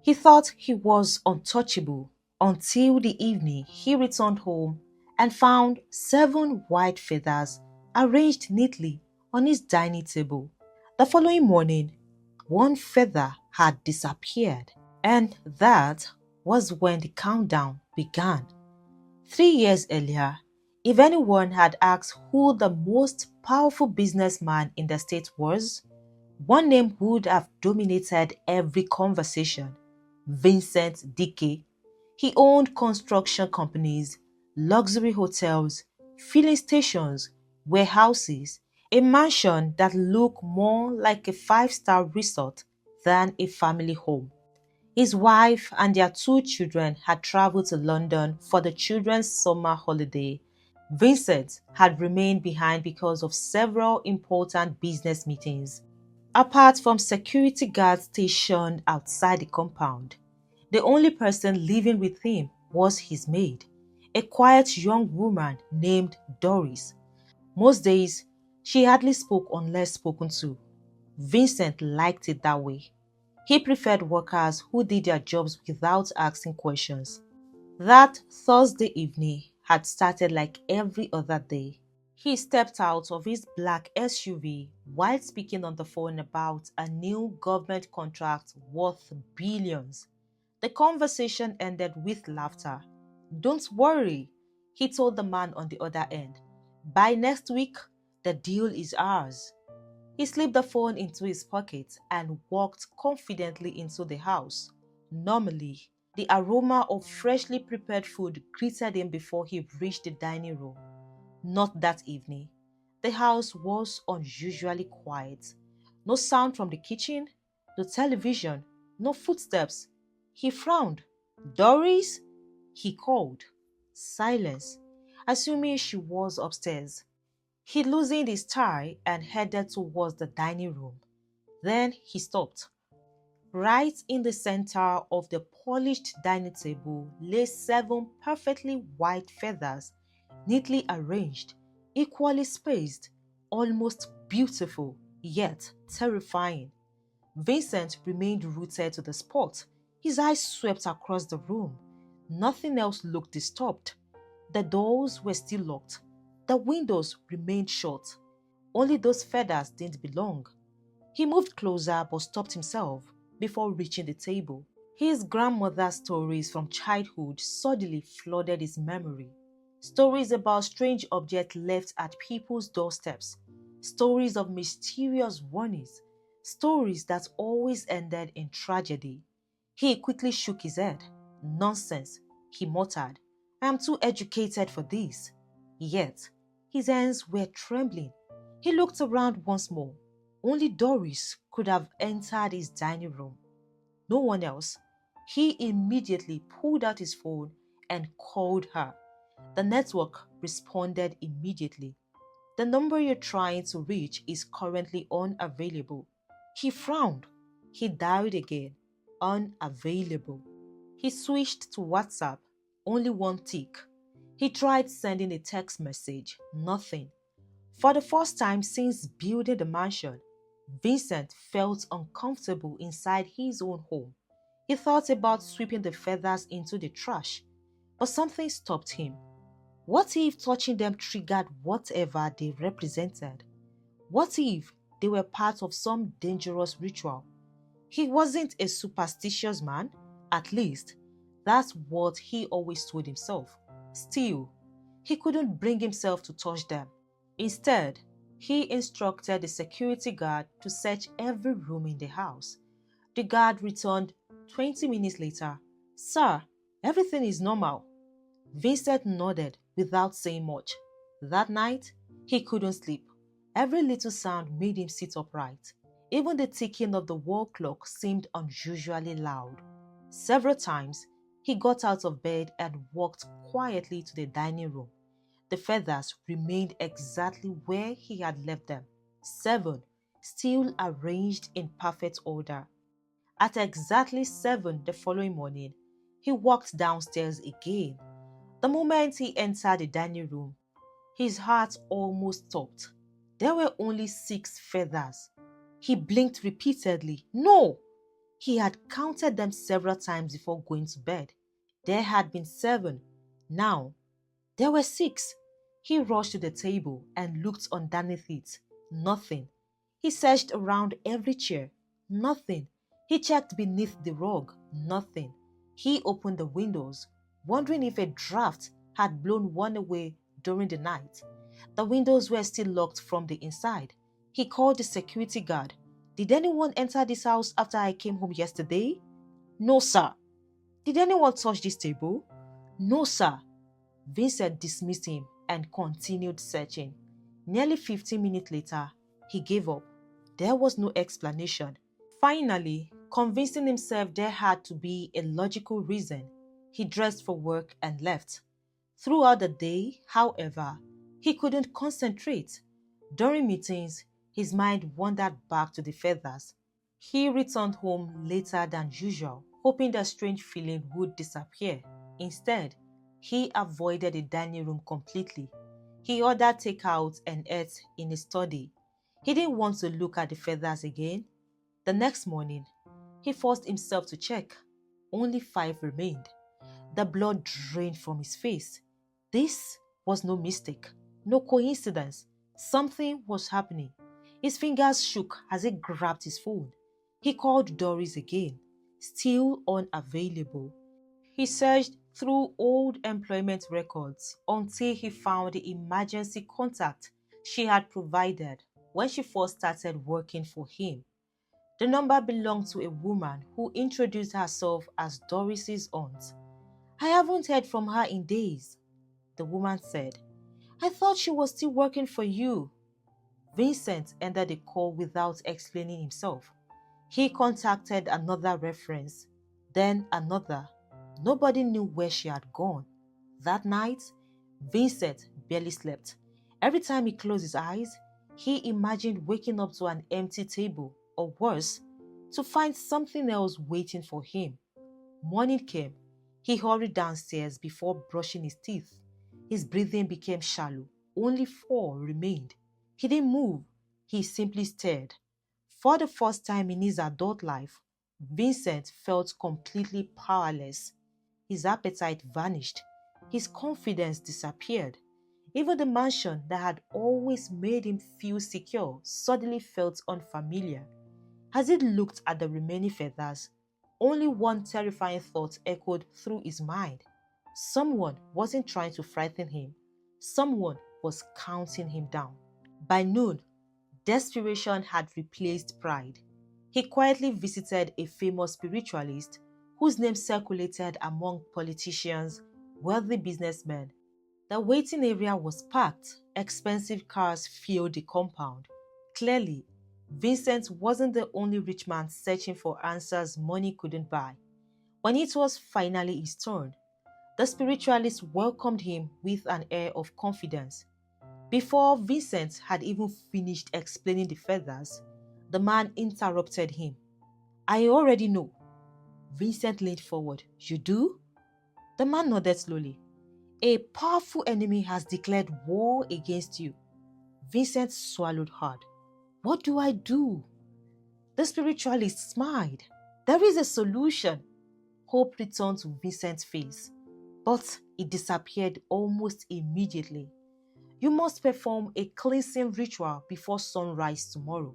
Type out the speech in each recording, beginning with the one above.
He thought he was untouchable until the evening he returned home and found 7 white feathers arranged neatly on his dining table. The following morning, one feather had disappeared, and that was when the countdown began. 3 years earlier, if anyone had asked who the most powerful businessman in the state was, one name would have dominated every conversation: Vincent Dike. He owned construction companies, luxury hotels, filling stations, warehouses, a mansion that looked more like a five-star resort than a family home. His wife and their 2 children had traveled to London for the children's summer holiday. Vincent had remained behind because of several important business meetings. Apart from security guards stationed outside the compound, the only person living with him was his maid, a quiet young woman named Doris. Most days, she hardly spoke unless spoken to. Vincent liked it that way. He preferred workers who did their jobs without asking questions. That Thursday evening had started like every other day. He stepped out of his black SUV while speaking on the phone about a new government contract worth billions. The conversation ended with laughter. "Don't worry," he told the man on the other end. "By next week, the deal is ours." He slipped the phone into his pocket and walked confidently into the house. Normally, the aroma of freshly prepared food greeted him before he reached the dining room. Not that evening. The house was unusually quiet. No sound from the kitchen, no television, no footsteps. He frowned. "Doris?" he called. Silence, assuming she was upstairs. He loosened his tie and headed towards the dining room. Then he stopped. Right in the center of the polished dining table lay 7 perfectly white feathers, neatly arranged, equally spaced, almost beautiful, yet terrifying. Vincent remained rooted to the spot. His eyes swept across the room. Nothing else looked disturbed. The doors were still locked. The windows remained shut. Only those feathers didn't belong. He moved closer but stopped himself before reaching the table. His grandmother's stories from childhood suddenly flooded his memory. Stories about strange objects left at people's doorsteps. Stories of mysterious warnings. Stories that always ended in tragedy. He quickly shook his head. "Nonsense," he muttered. "I am too educated for this." Yet, his hands were trembling. He looked around once more. Only Doris could have entered his dining room. No one else. He immediately pulled out his phone and called her. The network responded immediately. "The number you're trying to reach is currently unavailable." He frowned. He dialed again. Unavailable. He switched to WhatsApp. Only one tick. He tried sending a text message. Nothing. For the first time since building the mansion, Vincent felt uncomfortable inside his own home. He thought about sweeping the feathers into the trash, but something stopped him. What if touching them triggered whatever they represented? What if they were part of some dangerous ritual? He wasn't a superstitious man, at least. That's what he always told himself. Still, he couldn't bring himself to touch them. Instead, he instructed the security guard to search every room in the house. The guard returned 20 minutes later. "Sir, everything is normal." Vincent nodded without saying much. That night, he couldn't sleep. Every little sound made him sit upright. Even the ticking of the wall clock seemed unusually loud. Several times, he got out of bed and walked quietly to the dining room. The feathers remained exactly where he had left them. 7, still arranged in perfect order. At exactly 7 the following morning, he walked downstairs again. The moment he entered the dining room, his heart almost stopped. There were only 6 feathers. He blinked repeatedly. No! He had counted them several times before going to bed. There had been 7. Now, there were 6. He rushed to the table and looked underneath it. Nothing. He searched around every chair. Nothing. He checked beneath the rug. Nothing. He opened the windows, wondering if a draft had blown one away during the night. The windows were still locked from the inside. He called the security guard. Did anyone enter this house after I came home yesterday? No, sir. Did anyone touch this table? No, sir. Vincent dismissed him and continued searching. Nearly 15 minutes later, he gave up. There was no explanation. Finally, convincing himself there had to be a logical reason, he dressed for work and left. Throughout the day, however, he couldn't concentrate. During meetings, his mind wandered back to the feathers. He returned home later than usual, hoping the strange feeling would disappear. Instead, he avoided the dining room completely. He ordered takeout and ate in his study. He didn't want to look at the feathers again. The next morning, he forced himself to check. Only 5 remained. The blood drained from his face. This was no mistake, no coincidence. Something was happening. His fingers shook as he grabbed his phone. He called Doris again, still unavailable. He searched through old employment records until he found the emergency contact she had provided when she first started working for him. The number belonged to a woman who introduced herself as Doris's aunt. I haven't heard from her in days, the woman said. I thought she was still working for you. Vincent ended the call without explaining himself. He contacted another reference, then another. Nobody knew where she had gone. That night, Vincent barely slept. Every time he closed his eyes, he imagined waking up to an empty table, or worse, to find something else waiting for him. Morning came. He hurried downstairs before brushing his teeth. His breathing became shallow. Only 4 remained. He didn't move. He simply stared. For the first time in his adult life, Vincent felt completely powerless. His appetite vanished. His confidence disappeared. Even the mansion that had always made him feel secure suddenly felt unfamiliar. As he looked at the remaining feathers, only one terrifying thought echoed through his mind. Someone wasn't trying to frighten him. Someone was counting him down. By noon, desperation had replaced pride. He quietly visited a famous spiritualist whose name circulated among politicians, wealthy businessmen. The waiting area was packed. Expensive cars filled the compound. Clearly, Vincent wasn't the only rich man searching for answers money couldn't buy. When it was finally his turn, the spiritualist welcomed him with an air of confidence. Before Vincent had even finished explaining the feathers, the man interrupted him. I already know. Vincent leaned forward. You do? The man nodded slowly. A powerful enemy has declared war against you. Vincent swallowed hard. What do I do? The spiritualist smiled. There is a solution. Hope returned to Vincent's face, but it disappeared almost immediately. You must perform a cleansing ritual before sunrise tomorrow.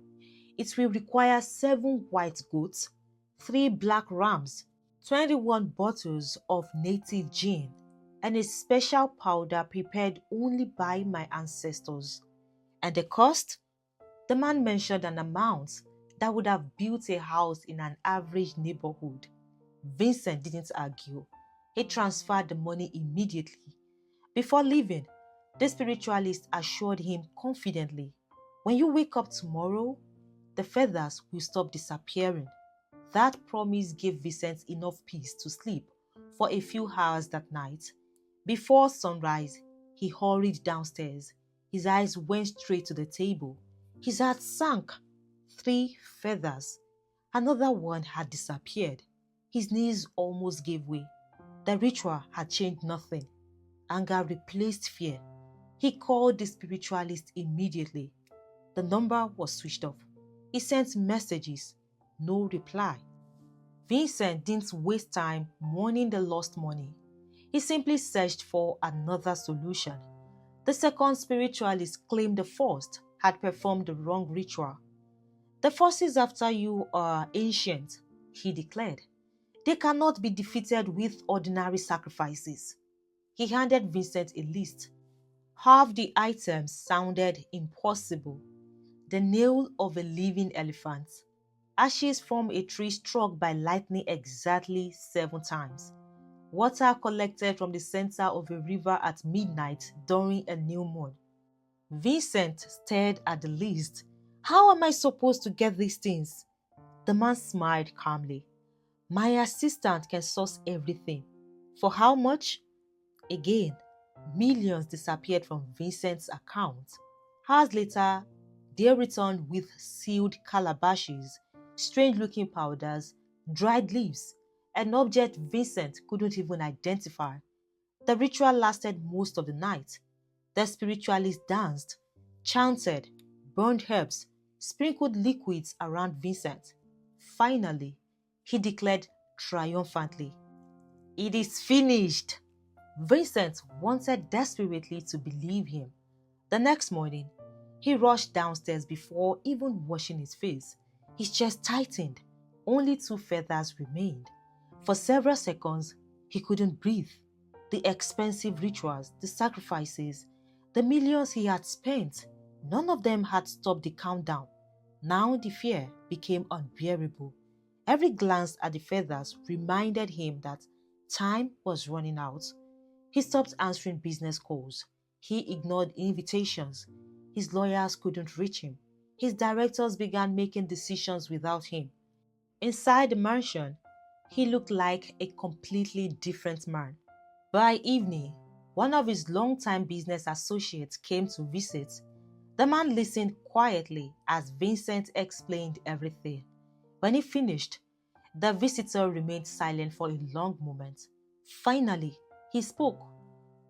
It will require 7 white goats, 3 black rams, 21 bottles of native gin, and a special powder prepared only by my ancestors. And the cost? The man mentioned an amount that would have built a house in an average neighborhood. Vincent didn't argue. He transferred the money immediately. Before leaving, the spiritualist assured him confidently, when you wake up tomorrow, the feathers will stop disappearing. That promise gave Vincent enough peace to sleep for a few hours that night. Before sunrise, he hurried downstairs. His eyes went straight to the table. His heart sank. 3 feathers. Another one had disappeared. His knees almost gave way. The ritual had changed nothing. Anger replaced fear. He called the spiritualist immediately. The number was switched off. He sent messages. No reply. Vincent didn't waste time mourning the lost money. He simply searched for another solution. The second spiritualist claimed the first had performed the wrong ritual. The forces after you are ancient, he declared. They cannot be defeated with ordinary sacrifices. He handed Vincent a list. Half the items sounded impossible. The nail of a living elephant, ashes from a tree struck by lightning exactly 7 times, water collected from the center of a river at midnight during a new moon. Vincent stared at the list. How am I supposed to get these things? The man smiled calmly. My assistant can source everything. For how much? Again, millions disappeared from Vincent's account. Hours later, they returned with sealed calabashes, strange-looking powders, dried leaves, an object Vincent couldn't even identify. The ritual lasted most of the night. The spiritualists danced, chanted, burned herbs, sprinkled liquids around Vincent. Finally, he declared triumphantly, "It is finished." Vincent wanted desperately to believe him. The next morning, he rushed downstairs before even washing his face. His chest tightened. Only 2 feathers remained. For several seconds, he couldn't breathe. The expensive rituals, the sacrifices, the millions he had spent, none of them had stopped the countdown. Now the fear became unbearable. Every glance at the feathers reminded him that time was running out. He stopped answering business calls. He ignored invitations. His lawyers couldn't reach him. His directors began making decisions without him. Inside the mansion, he looked like a completely different man. By evening, one of his longtime business associates came to visit. The man listened quietly as Vincent explained everything. When he finished, the visitor remained silent for a long moment. Finally, he spoke.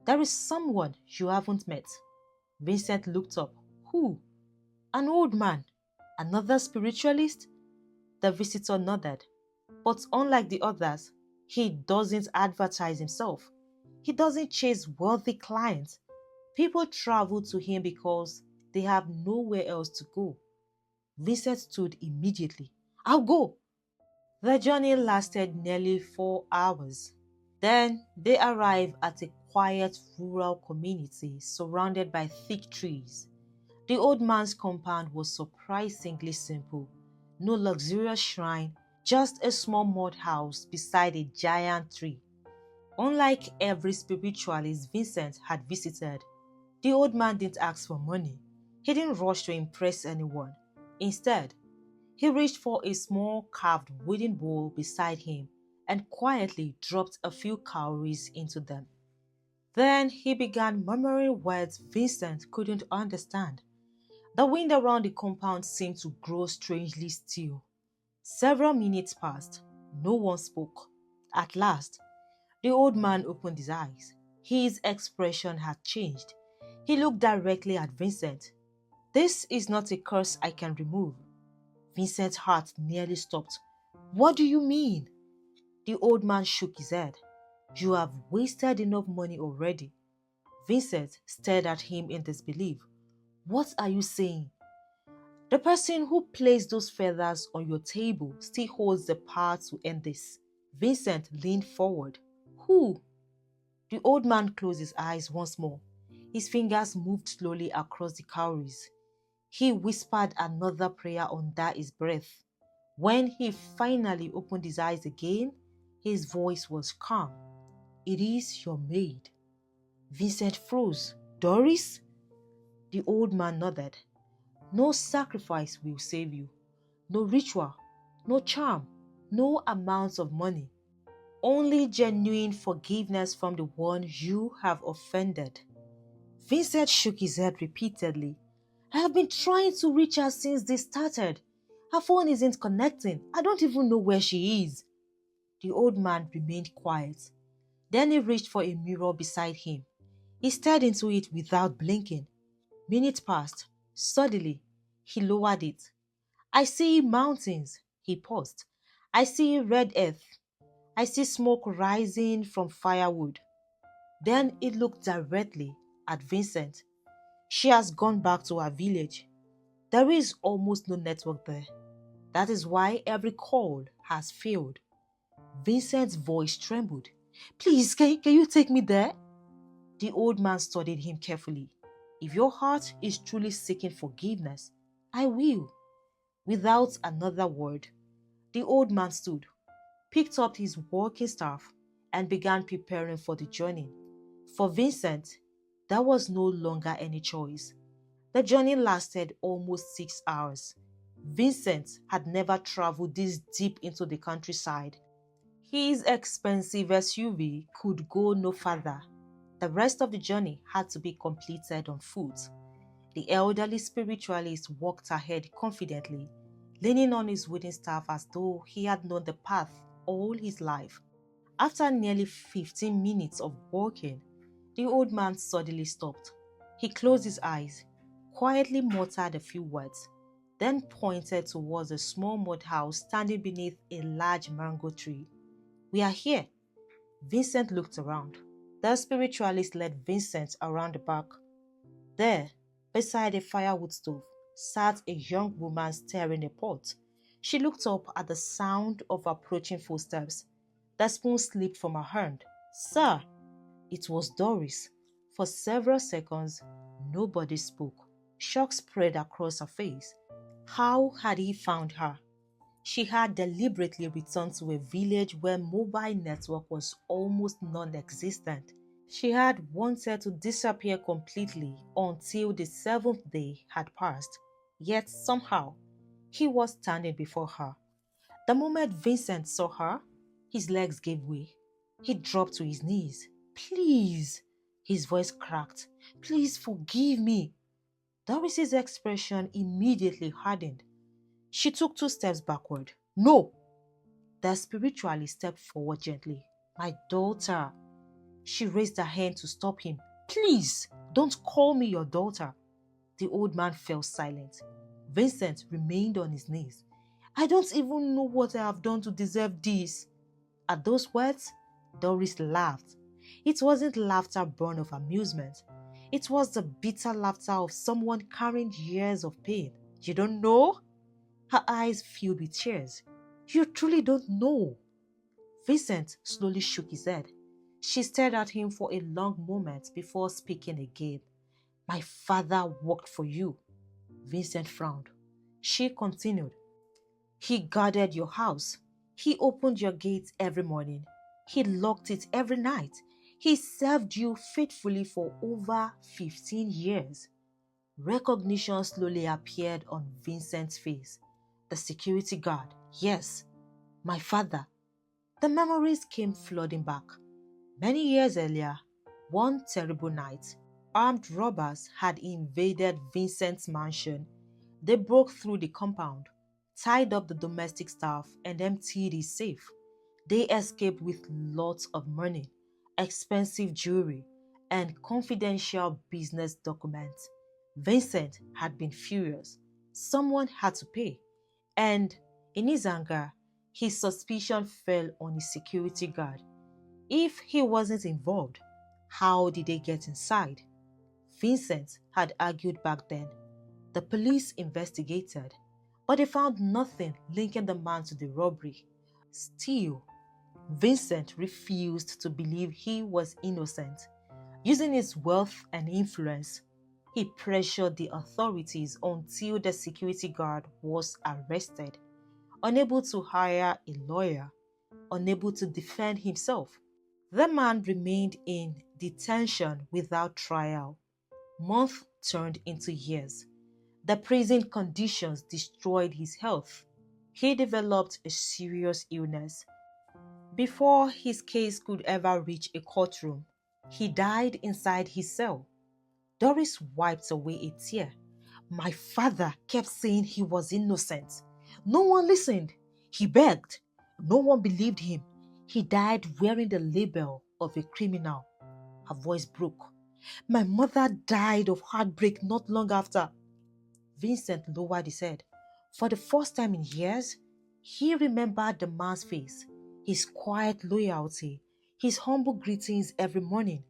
"There is someone you haven't met." Vincent looked up. "Who?" "An old man." "Another spiritualist?" The visitor nodded. "But unlike the others, he doesn't advertise himself. He doesn't chase wealthy clients. People travel to him because they have nowhere else to go." Vincent stood immediately. "I'll go." The journey lasted nearly 4 hours. Then they arrived at a quiet rural community surrounded by thick trees. The old man's compound was surprisingly simple. No luxurious shrine, just a small mud house beside a giant tree. Unlike every spiritualist Vincent had visited, the old man didn't ask for money. He didn't rush to impress anyone. Instead, he reached for a small carved wooden bowl beside him and quietly dropped a few cowries into them. Then he began murmuring words Vincent couldn't understand. The wind around the compound seemed to grow strangely still. Several minutes passed. No one spoke. At last, the old man opened his eyes. His expression had changed. He looked directly at Vincent. "This is not a curse I can remove." Vincent's heart nearly stopped. "What do you mean?" The old man shook his head. "You have wasted enough money already." Vincent stared at him in disbelief. "What are you saying?" "The person who placed those feathers on your table still holds the power to end this." Vincent leaned forward. "Who?" The old man closed his eyes once more. His fingers moved slowly across the cowries. He whispered another prayer under his breath. When he finally opened his eyes again, his voice was calm. "It is your maid." Vincent froze. "Doris?" The old man nodded. "No sacrifice will save you. No ritual, no charm, no amounts of money. Only genuine forgiveness from the one you have offended." Vincent shook his head repeatedly. "I have been trying to reach her since this started. Her phone isn't connecting. I don't even know where she is." The old man remained quiet. Then he reached for a mirror beside him. He stared into it without blinking. Minutes passed. Suddenly, he lowered it. "I see mountains." He paused. I see red earth. I see smoke rising from firewood. Then it looked directly at Vincent. She has gone back to her village. There is almost no network there. That is why every call has failed. Vincent's voice trembled. Please, can you take me there? The old man studied him carefully. If your heart is truly seeking forgiveness, I will. Without another word, the old man stood, picked up his walking staff, and began preparing for the journey. For Vincent, there was no longer any choice. The journey lasted almost 6 hours. Vincent had never traveled this deep into the countryside. His expensive SUV could go no further. The rest of the journey had to be completed on foot. The elderly spiritualist walked ahead confidently, leaning on his wooden staff as though he had known the path all his life. After nearly 15 minutes of walking, the old man suddenly stopped. He closed his eyes, quietly muttered a few words, then pointed towards a small mud house standing beneath a large mango tree. We are here. Vincent looked around. The spiritualist led Vincent around the back. There, beside a firewood stove, sat a young woman stirring a pot. She looked up at the sound of approaching footsteps. The spoon slipped from her hand. Sir, it was Doris. For several seconds, nobody spoke. Shock spread across her face. How had he found her? She had deliberately returned to a village where mobile network was almost non-existent. She had wanted to disappear completely until the seventh day had passed. Yet somehow, he was standing before her. The moment Vincent saw her, his legs gave way. He dropped to his knees. Please, his voice cracked. Please forgive me. Doris's expression immediately hardened. She took 2 steps backward. No! The spiritualist stepped forward gently. My daughter. She raised her hand to stop him. Please, don't call me your daughter. The old man fell silent. Vincent remained on his knees. I don't even know what I have done to deserve this. At those words, Doris laughed. It wasn't laughter born of amusement. It was the bitter laughter of someone carrying years of pain. You don't know? Her eyes filled with tears. You truly don't know. Vincent slowly shook his head. She stared at him for a long moment before speaking again. My father worked for you. Vincent frowned. She continued. He guarded your house. He opened your gates every morning. He locked it every night. He served you faithfully for over 15 years. Recognition slowly appeared on Vincent's face. The security guard, yes, my father. The memories came flooding back. Many years earlier, one terrible night, armed robbers had invaded Vincent's mansion. They broke through the compound, tied up the domestic staff, and emptied his safe. They escaped with lots of money, expensive jewelry, and confidential business documents. Vincent had been furious. Someone had to pay. And in his anger, his suspicion fell on his security guard. If he wasn't involved, how did they get inside? Vincent had argued back then. The police investigated, but they found nothing linking the man to the robbery. Still, Vincent refused to believe he was innocent. Using his wealth and influence, he pressured the authorities until the security guard was arrested. Unable to hire a lawyer, unable to defend himself, the man remained in detention without trial. Months turned into years. The prison conditions destroyed his health. He developed a serious illness. Before his case could ever reach a courtroom, he died inside his cell. Doris wiped away a tear. My father kept saying he was innocent. No one listened. He begged. No one believed him. He died wearing the label of a criminal. Her voice broke. My mother died of heartbreak not long after. Vincent lowered his head. For the first time in years, He remembered the man's face, his quiet loyalty, his humble greetings every morning,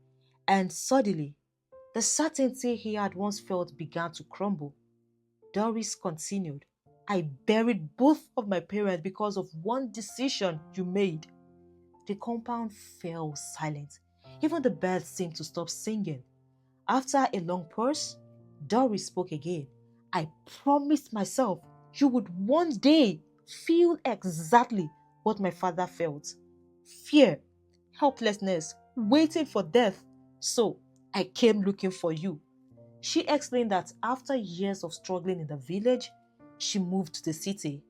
and suddenly, the certainty he had once felt began to crumble. Doris continued, I buried both of my parents because of one decision you made. The compound fell silent. Even the birds seemed to stop singing. After a long pause, Doris spoke again. I promised myself you would one day feel exactly what my father felt: fear, helplessness, waiting for death. So I came looking for you. She explained that after years of struggling in the village, she moved to the city.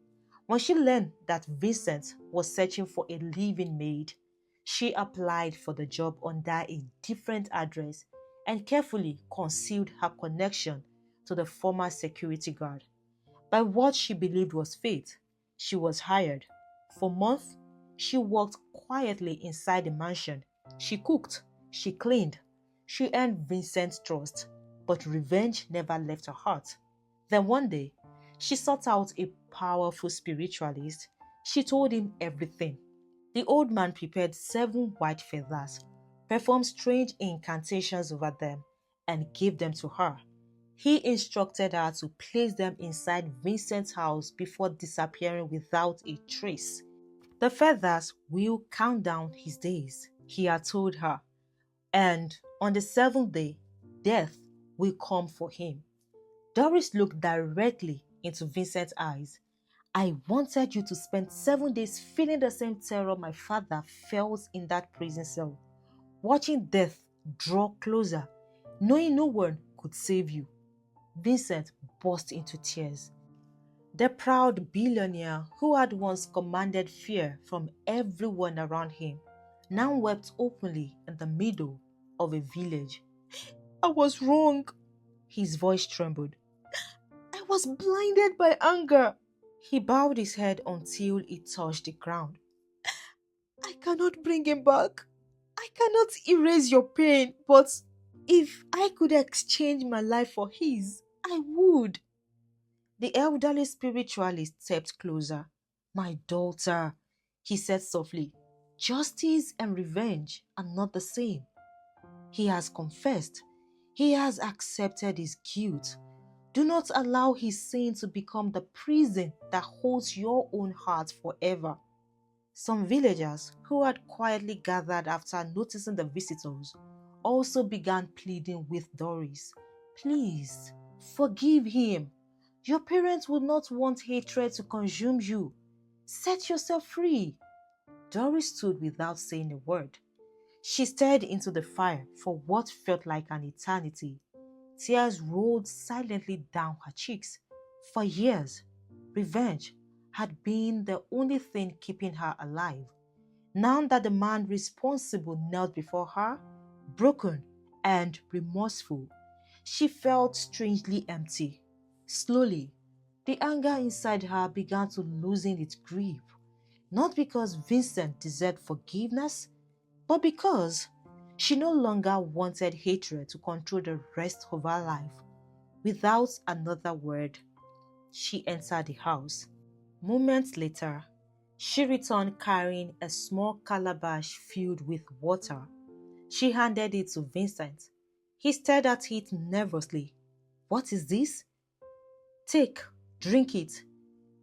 When she learned that Vincent was searching for a living maid, she applied for the job under a different address and carefully concealed her connection to the former security guard. By what she believed was fate, she was hired. For months, she worked quietly inside the mansion. She cooked, she cleaned, she earned Vincent's trust, but revenge never left her heart. Then one day, she sought out a powerful spiritualist. She told him everything. The old man prepared 7 white feathers, performed strange incantations over them, and gave them to her. He instructed her to place them inside Vincent's house before disappearing without a trace. The feathers will count down his days, he had told her, and on the seventh day, death will come for him. Doris looked directly into Vincent's eyes. I wanted you to spend 7 days feeling the same terror my father felt in that prison cell, watching death draw closer, knowing no one could save you. Vincent burst into tears. The proud billionaire who had once commanded fear from everyone around him now wept openly in the middle of a village. I was wrong. His voice trembled. I was blinded by anger. He bowed his head until it touched the ground. I cannot bring him back. I cannot erase your pain, but if I could exchange my life for his, I would. The elderly spiritualist stepped closer. My daughter, he said softly, justice and revenge are not the same. He has confessed. He has accepted his guilt. Do not allow his sin to become the prison that holds your own heart forever. Some villagers who had quietly gathered after noticing the visitors also began pleading with Doris. Please, forgive him. Your parents would not want hatred to consume you. Set yourself free. Doris stood without saying a word. She stared into the fire for what felt like an eternity. Tears rolled silently down her cheeks. For years, revenge had been the only thing keeping her alive. Now that the man responsible knelt before her, broken and remorseful, she felt strangely empty. Slowly, the anger inside her began to loosen its grip, not because Vincent deserved forgiveness, but because she no longer wanted hatred to control the rest of her life. Without another word, she entered the house. Moments later, she returned carrying a small calabash filled with water. She handed it to Vincent. He stared at it nervously. What is this? Take, drink it.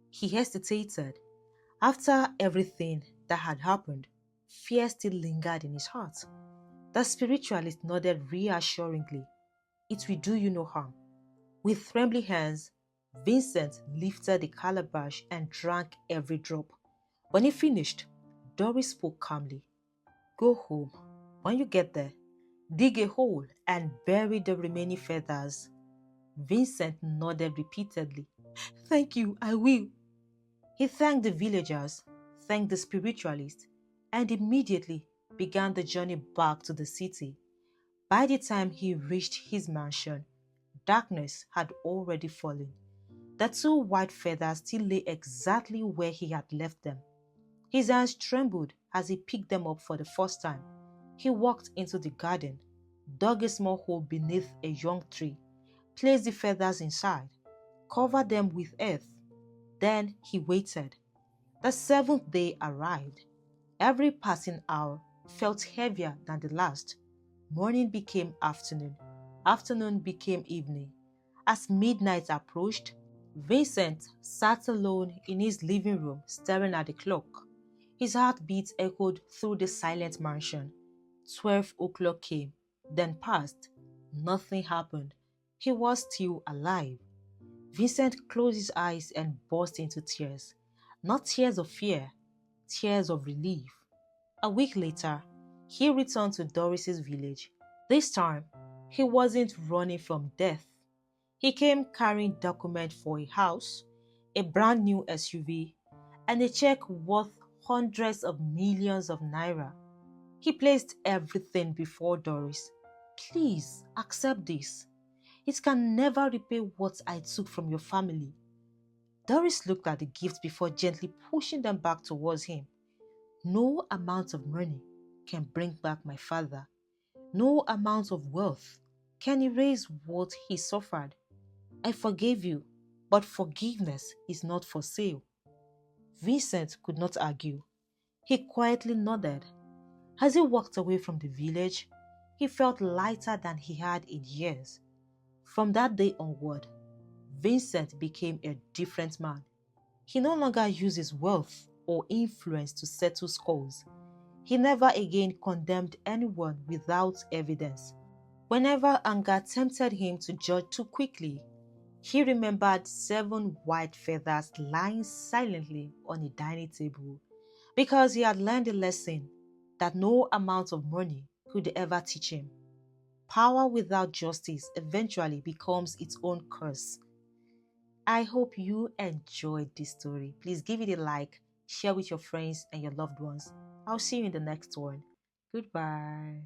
He hesitated. After everything that had happened, fear still lingered in his heart. The spiritualist nodded reassuringly. It will do you no harm. With trembling hands, Vincent lifted the calabash and drank every drop. When he finished, Doris spoke calmly. Go home. When you get there, dig a hole and bury the remaining feathers. Vincent nodded repeatedly. Thank you, I will. He thanked the villagers, thanked the spiritualist, and immediately began the journey back to the city. By the time he reached his mansion, darkness had already fallen. The 2 white feathers still lay exactly where he had left them. His hands trembled as he picked them up for the first time. He walked into the garden, dug a small hole beneath a young tree, placed the feathers inside, covered them with earth. Then he waited. The seventh day arrived. Every passing hour felt heavier than the last. Morning became afternoon. Afternoon became evening. As midnight approached, Vincent sat alone in his living room staring at the clock. His heartbeat echoed through the silent mansion. 12 o'clock came, then passed. Nothing happened. He was still alive. Vincent closed his eyes and burst into tears. Not tears of fear, tears of relief. A week later, he returned to Doris's village. This time, he wasn't running from death. He came carrying documents for a house, a brand new SUV, and a check worth hundreds of millions of naira. He placed everything before Doris. Please accept this. It can never repay what I took from your family. Doris looked at the gifts before gently pushing them back towards him. No amount of money can bring back my father. No amount of wealth can erase what he suffered. I forgave you, but forgiveness is not for sale. Vincent could not argue. He quietly nodded. As he walked away from the village, he felt lighter than he had in years. From that day onward, Vincent became a different man. He no longer used his wealth or influence to settle scores. He never again condemned anyone without evidence. Whenever anger tempted him to judge too quickly, he remembered 7 white feathers lying silently on a dining table because he had learned a lesson that no amount of money could ever teach him. Power without justice eventually becomes its own curse. I hope you enjoyed this story. Please give it a like, share with your friends and your loved ones. I'll see you in the next one. Goodbye.